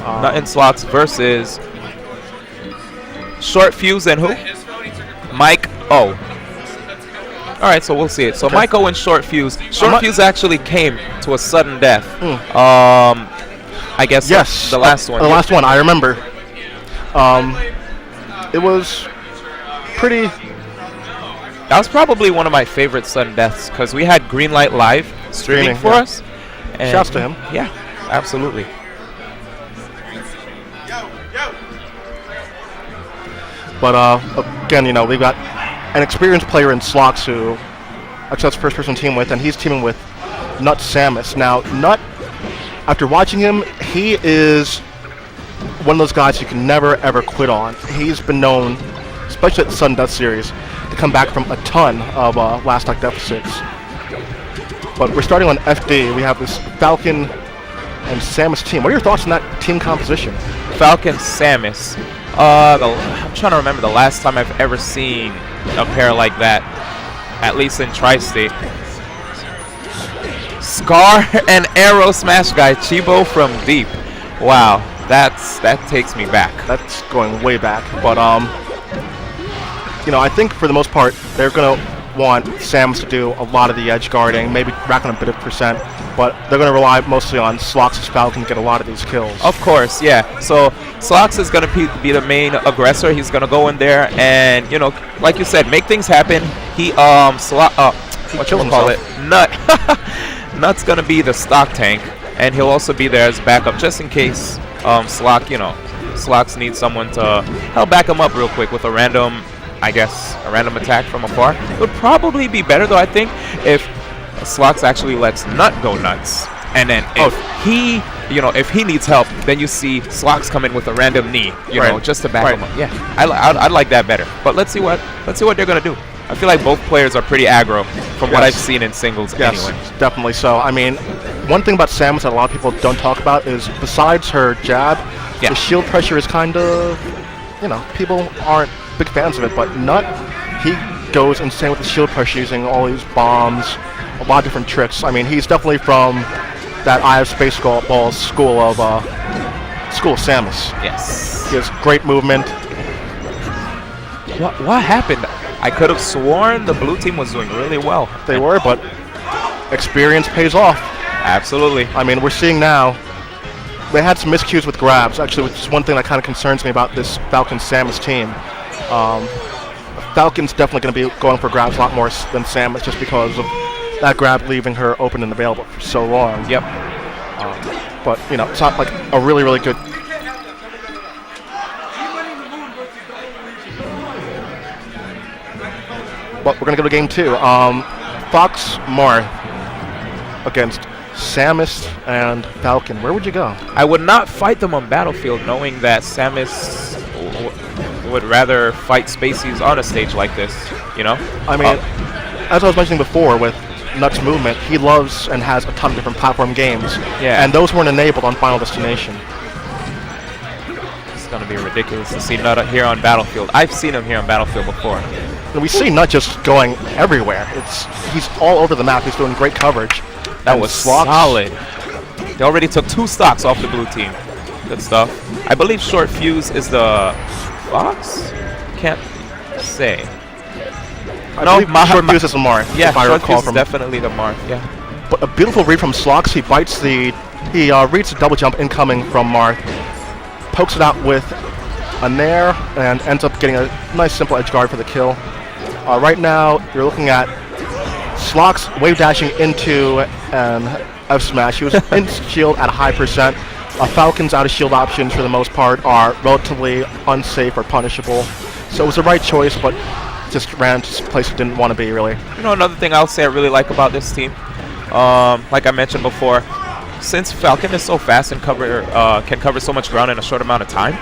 Knut and Slox versus Short Fuse and who? Mike O. All right, so we'll see it. So Okay. Maikou and Short Fuse. Short Fuse actually came to a sudden death. I guess Yes. the last one. The last one, I remember. It was pretty... That was probably one of my favorite sudden deaths because we had Greenlight Live streaming for us. And shouts to him. Yeah, absolutely. But again, you know, we've got an experienced player in Slox who actually that's first person team with, and he's teaming with Knut Samus. Now, Knut, after watching him, he is one of those guys you can never ever quit on. He's been known, especially at the Sudden Death series, to come back from a ton of last stock deficits. But we're starting on FD. We have this Falcon and Samus team. What are your thoughts on that team composition? Falcon Samus. I'm trying to remember the last time I've ever seen a pair like that, at least in Tri-State. Scar and Arrow Smash Guy, Chibo from Deep. Wow, that takes me back. That's going way back. But you know, I think for the most part they're gonna want Samus to do a lot of the edge guarding, maybe rack on a bit of percent, but they're going to rely mostly on Slox's Falcon to get a lot of these kills. Of course, yeah. So Slox is going to be the main aggressor. He's going to go in there and, you know, like you said, make things happen. He what you call it? Knut. Knut's going to be the stock tank, and he'll also be there as backup just in case Slox needs someone to help back him up real quick with a random attack from afar. It would probably be better, though, I think, if Slox actually lets Knut go nuts. And then if he needs help, then you see Slox come in with a random knee, you know, just to back him up. Yeah, I'd like that better. But let's see what they're going to do. I feel like both players are pretty aggro from what I've seen in singles anyway. Definitely so. I mean, one thing about Samus that a lot of people don't talk about is besides her jab, the shield pressure is kind of, you know, people aren't big fans of it, but Knut, he goes insane with the shield pressure using all these bombs, a lot of different tricks. I mean, he's definitely from that Eye of Spaceballs school of Samus. Yes. He has great movement. What happened? I could have sworn the blue team was doing really well. They were, but experience pays off. Absolutely. I mean, we're seeing now, they had some miscues with grabs, actually, which is one thing that kind of concerns me about this Falcon Samus team. Falcon's definitely going to be going for grabs a lot more than Samus just because of that grab leaving her open and available for so long. Yep. But, you know, it's not like a really, really good... But we're going to go to game two. Fox Marth against Samus and Falcon. Where would you go? I would not fight them on Battlefield knowing that Samus would rather fight Spaceys on a stage like this, you know? I mean, as I was mentioning before with Knut's movement, he loves and has a ton of different platform games. Yeah. And those weren't enabled on Final Destination. It's going to be ridiculous to see Knut here on Battlefield. I've seen him here on Battlefield before. And we see Knut just going everywhere. He's all over the map. He's doing great coverage. That was solid. They already took 2 stocks off the blue team. Good stuff. I believe Short Fuse is the Fox? Can't say. Short Fuse is the Marth. Yeah, if I Short recall Fuse from is definitely the Marth, yeah. But a beautiful read from Slox. He reads the double jump incoming from Marth, pokes it out with a nair, and ends up getting a nice simple edge guard for the kill. Right now, you're looking at Slox wave dashing into an F smash. He was in shield at a high percent. Falcon's out of shield options for the most part are relatively unsafe or punishable. So it was the right choice, but just ran to a place it didn't want to be, really. You know, another thing I'll say I really like about this team, like I mentioned before, since Falcon is so fast and can cover so much ground in a short amount of time,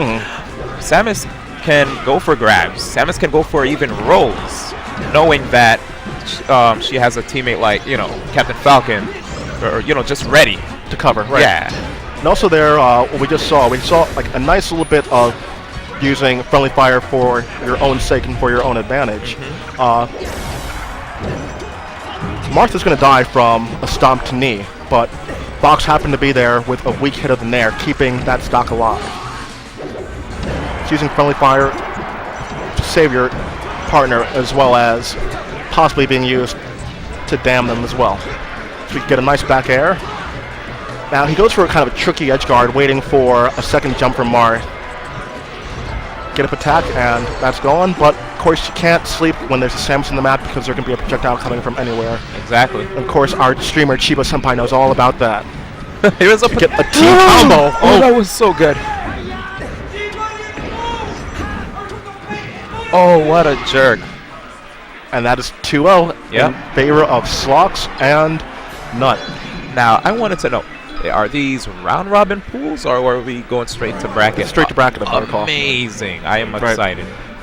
Samus can go for grabs. Samus can go for even rolls, knowing that she has a teammate like, you know, Captain Falcon, or, you know, just ready to cover, right? Yeah. And also there, what we saw like a nice little bit of using friendly fire for your own sake and for your own advantage. Martha's going to die from a stomped knee, but Box happened to be there with a weak hit of the Nair, keeping that stock alive. It's using friendly fire to save your partner, as well as possibly being used to damn them as well. So we get a nice back air. Now he goes for a kind of a tricky edge guard, waiting for a second jump from Mar. Get up attack, and that's going. But of course you can't sleep when there's a Samus in the map because there can be a projectile coming from anywhere. Exactly. Of course, our streamer Chiba Senpai knows all about that. Here's a Get a team combo. Oh, that was so good. Oh, what a jerk. And that is 2-0 in favor of Slox and Knut. Now, I wanted to know, are these round robin pools or are we going straight to bracket? Straight to bracket, if I recall. Amazing. I am excited.